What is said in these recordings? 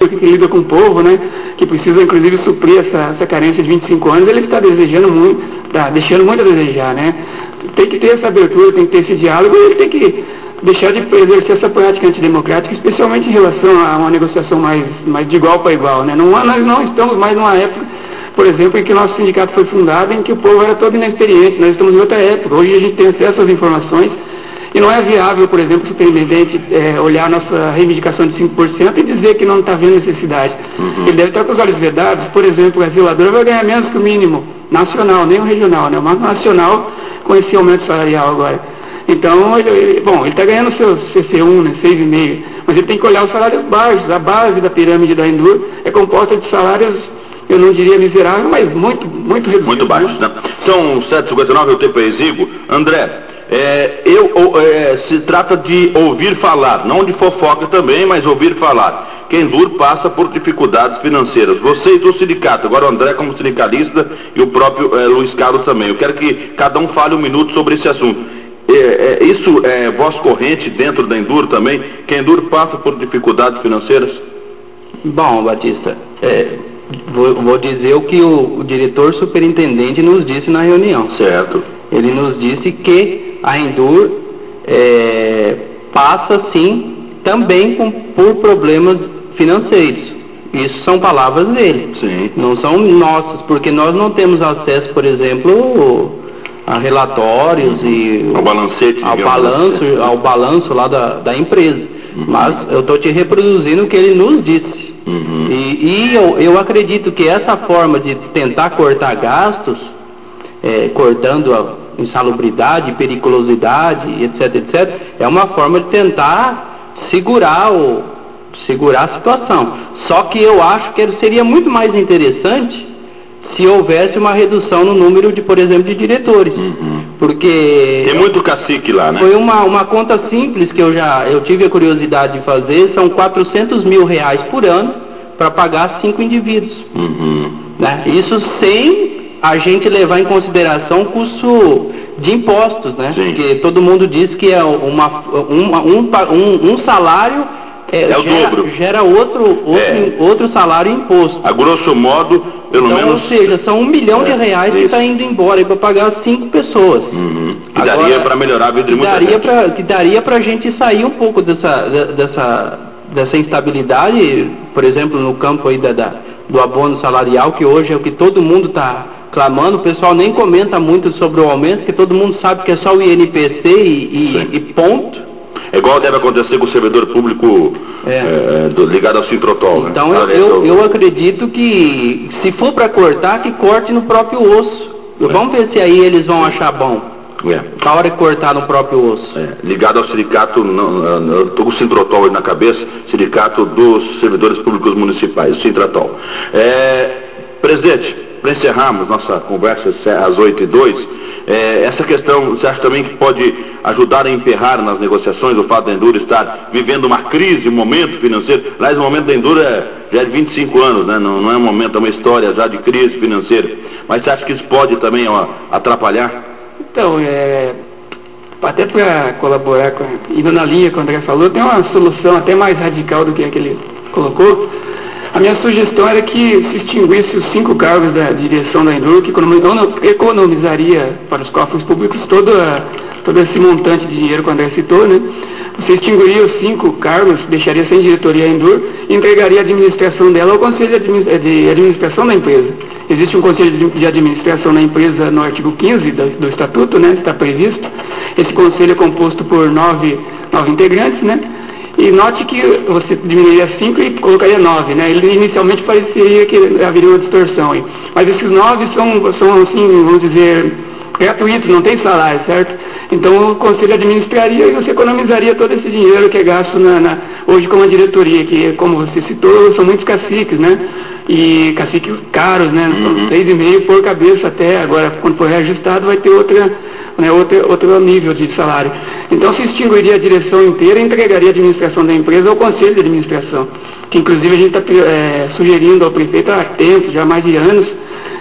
pública que lida com o povo, né, que precisa inclusive suprir essa carência de 25 anos, ele está desejando muito, está deixando muito a desejar, né. Tem que ter essa abertura, tem que ter esse diálogo, e ele tem que deixar de exercer essa prática antidemocrática, especialmente em relação a uma negociação mais de igual para igual, né. Nós não estamos mais numa época, por exemplo, em que o nosso sindicato foi fundado, em que o povo era todo inexperiente. Nós estamos em outra época. Hoje a gente tem acesso às informações e não é viável, por exemplo, o superintendente olhar a nossa reivindicação de 5% e dizer que não está vendo necessidade. Ele deve estar com os olhos vedados. Por exemplo, a zeladora vai ganhar menos que o mínimo nacional, nem o regional, né? O mais nacional com esse aumento salarial agora. Então, ele está ganhando seus CC1, né, 6,5, mas ele tem que olhar os salários baixos. A base da pirâmide da Endur é composta de salários, eu não diria miserável, mas muito reduzido. Muito baixo, né? São 7h59, o tempo é exíguo. André, se trata de ouvir falar, não de fofoca também, mas ouvir falar, que a Endur passa por dificuldades financeiras. Vocês do sindicato, agora o André como sindicalista e o próprio Luiz Carlos também. Eu quero que cada um fale um minuto sobre esse assunto. Isso é voz corrente dentro da Endur também, que a Endur passa por dificuldades financeiras? Bom, Batista, vou dizer o que o diretor superintendente nos disse na reunião. Certo. Ele nos disse que a Endur passa, sim, também por problemas financeiros. Isso são palavras dele. Sim. Não são nossas, porque nós não temos acesso, por exemplo, a relatórios e ao balanço lá da empresa. Mas eu estou te reproduzindo o que ele nos disse. E eu acredito que essa forma de tentar cortar gastos, cortando a insalubridade, periculosidade, etc., é uma forma de tentar segurar a situação. Só que eu acho que seria muito mais interessante se houvesse uma redução no número de, por exemplo, de diretores. Porque tem muito cacique lá, né? Foi uma conta simples que eu tive a curiosidade de fazer. São R$400 mil por ano para pagar 5 indivíduos. Né? Isso sem a gente levar em consideração o custo de impostos, né? Sim. Porque todo mundo diz que é um salário gera outro salário imposto. A grosso modo, pelo menos... Ou seja, são R$1 milhão que está indo embora para pagar 5 pessoas. Que daria para melhorar a vida de muita gente. Que daria para a gente sair um pouco dessa instabilidade, por exemplo, no campo aí do abono salarial, que hoje é o que todo mundo está clamando. O pessoal nem comenta muito sobre o aumento, porque todo mundo sabe que é só o INPC e ponto. É igual deve acontecer com o servidor público ligado ao Sintrotol, né? Então eu acredito que se for para cortar, que corte no próprio osso. Vamos ver se aí eles vão achar bom. Na hora de cortar no próprio osso. Ligado ao sindicato, eu estou com o Sintrotol aí na cabeça, sindicato dos servidores públicos municipais, o Sintrotol. Presidente, para encerrarmos nossa conversa às 8h02, essa questão, você acha também que pode ajudar a emperrar nas negociações o fato da Endur estar vivendo uma crise, um momento financeiro? Aliás, o momento da Endur já é de 25 anos, né? Não é um momento, é uma história já de crise financeira. Mas você acha que isso pode também atrapalhar? Então, até para colaborar, indo na linha que o André falou, tem uma solução até mais radical do que a que ele colocou. A minha sugestão era que se extinguisse os 5 cargos da direção da Endur, que economizaria para os cofres públicos todo esse montante de dinheiro que o André citou, né? Você extinguiria os 5 cargos, deixaria sem diretoria a Endur e entregaria a administração dela ao Conselho de Administração da empresa. Existe um Conselho de Administração na empresa no artigo 15 do Estatuto, né? Está previsto. Esse conselho é composto por 9 integrantes, né? E note que você diminuiria 5 e colocaria 9, né? Ele inicialmente pareceria que haveria uma distorção aí. Mas esses 9 são assim, vamos dizer, gratuitos, não tem salário, certo? Então o conselho administraria e você economizaria todo esse dinheiro que é gasto hoje com a diretoria, que, como você citou, são muitos caciques, né? E caciques caros, né? São 6,5 por cabeça até. Agora, quando for reajustado, vai ter outro nível de salário. Então se extinguiria a direção inteira e entregaria a administração da empresa ao conselho de administração, que inclusive a gente está sugerindo ao prefeito há tempo, já há mais de anos,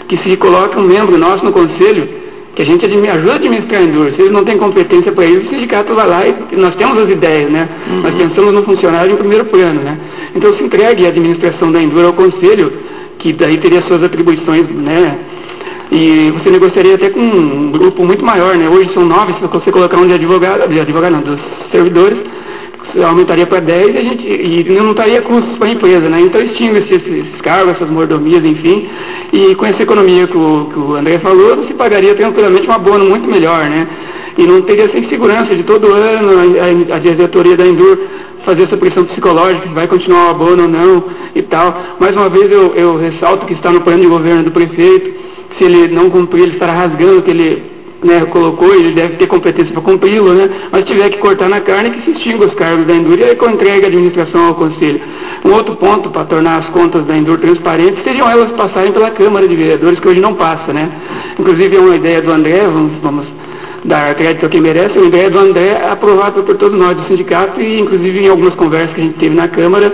que se coloque um membro nosso no conselho que a gente ajuda a administrar a Endur. Se eles não têm competência para isso, o sindicato vai lá e nós temos as ideias, né? Nós pensamos no funcionário em primeiro plano, né? Então se entregue a administração da Endur ao conselho, que daí teria suas atribuições, né? E você negociaria até com um grupo muito maior, né? Hoje são 9, se você colocar um de advogado não, dos servidores, aumentaria para 10 e não estaria custos para a empresa, né? Então extingue-se esses cargos, essas mordomias, enfim, e com essa economia que o André falou, você pagaria tranquilamente um abono muito melhor, né? E não teria essa insegurança de todo ano a diretoria da Endur fazer essa pressão psicológica, se vai continuar o abono ou não e tal. Mais uma vez eu ressalto que está no plano de governo do prefeito. Se ele não cumprir, ele estará rasgando o que ele, né, colocou, ele deve ter competência para cumpri-lo, né? Mas se tiver que cortar na carne, que se extinga os cargos da Endur e aí entregue a administração ao Conselho. Um outro ponto para tornar as contas da Endur transparentes seriam elas passarem pela Câmara de Vereadores, que hoje não passa, né? Inclusive é uma ideia do André, vamos dar crédito a quem merece, é uma ideia do André aprovada por todos nós do sindicato e inclusive em algumas conversas que a gente teve na Câmara,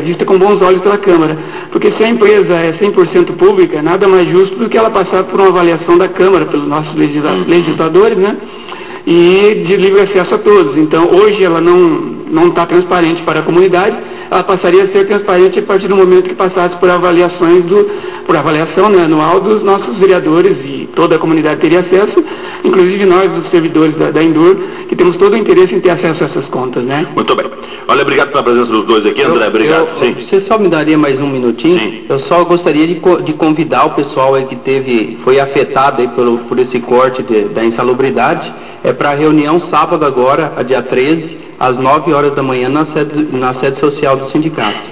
vista com bons olhos pela Câmara. Porque se a empresa é 100% pública, nada mais justo do que ela passar por uma avaliação da Câmara, pelos nossos legisladores, né? E de livre acesso a todos. Então, hoje ela não está transparente para a comunidade, ela passaria a ser transparente a partir do momento que passasse por avaliação, né, anual dos nossos vereadores e toda a comunidade teria acesso, inclusive nós, os servidores da Endur, que temos todo o interesse em ter acesso a essas contas, né? Muito bem. Olha, obrigado pela presença dos dois aqui, André, obrigado. Sim. Você só me daria mais um minutinho? Sim. Eu só gostaria de convidar o pessoal aí que foi afetado aí por esse corte da insalubridade, para a reunião sábado agora, dia 13, às 9 horas da manhã, na sede social do sindicato.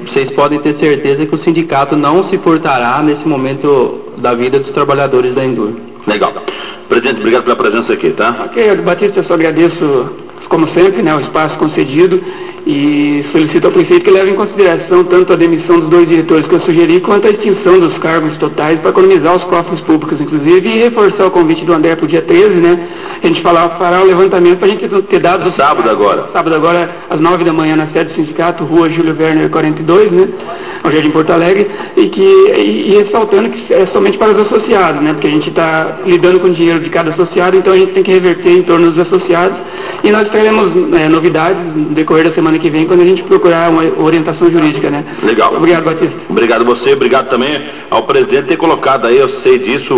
Vocês podem ter certeza que o sindicato não se furtará nesse momento da vida dos trabalhadores da Endur. Legal. Presidente, obrigado pela presença aqui, tá? Ok, Batista, eu só agradeço, como sempre, né, o espaço concedido e solicito ao prefeito que leve em consideração tanto a demissão dos 2 diretores que eu sugeri, quanto a extinção dos cargos totais para economizar os cofres públicos, inclusive, e reforçar o convite do André para o dia 13, né? A gente fará o levantamento para a gente ter dados... Sábado agora, às 9 da manhã, na sede do sindicato, Rua Júlio Werner 42, né? Ao Jardim Porto Alegre, e ressaltando que é somente para os associados, né? Porque a gente está lidando com o dinheiro de cada associado, então a gente tem que reverter em torno dos associados, e nós teremos novidades no decorrer da semana que vem, quando a gente procurar uma orientação jurídica, né? Legal. Obrigado, Batista. Obrigado a você, obrigado também ao presidente ter colocado aí, eu sei disso,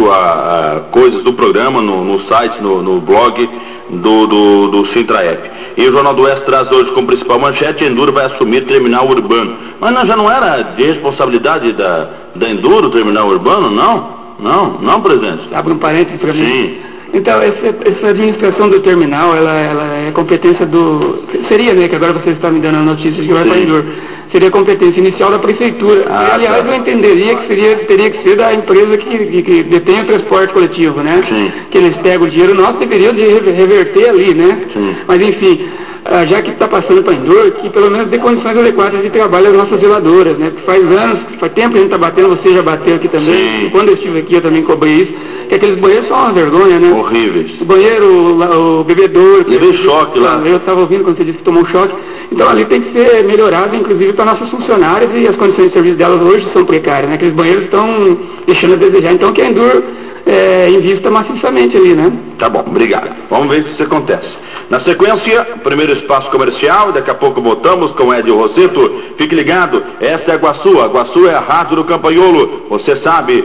coisas do programa no site, no blog do Sintraep. E o Jornal do Oeste traz hoje como principal manchete: Endur vai assumir terminal urbano. Mas já não era de responsabilidade da Endur o terminal urbano, não? Não, presidente? Abre um parênteses para mim. Sim. Então, essa administração do terminal, ela é competência do... Seria, né, que agora você está me dando a notícia de que vai para a Endur. Seria competência inicial da prefeitura. Aliás, eu entenderia que teria que ser da empresa que detém o transporte coletivo, né? Sim. Que eles pegam o dinheiro nosso, deveriam de reverter ali, né? Sim. Mas, enfim, já que está passando para a Endur, que pelo menos dê condições adequadas de trabalho às nossas zeladoras, né? Porque faz tempo que a gente está batendo, você já bateu aqui também. Sim. Quando eu estive aqui, eu também cobrei isso. Que aqueles banheiros são uma vergonha, né? Horríveis. O banheiro, o bebedouro... Levei choque lá. Eu estava ouvindo quando você disse que tomou choque. Então ali tem que ser melhorado, inclusive para nossas funcionárias, e as condições de serviço delas hoje são precárias, né? Aqueles banheiros estão deixando a desejar. Então que a Endur invista maciçamente ali, né? Tá bom, obrigado. Vamos ver se isso acontece. Na sequência, primeiro espaço comercial, e daqui a pouco voltamos com Edio Rosseto. Fique ligado, essa é a Guaçu. A Guaçu é a rádio do Campanholo. Você sabe...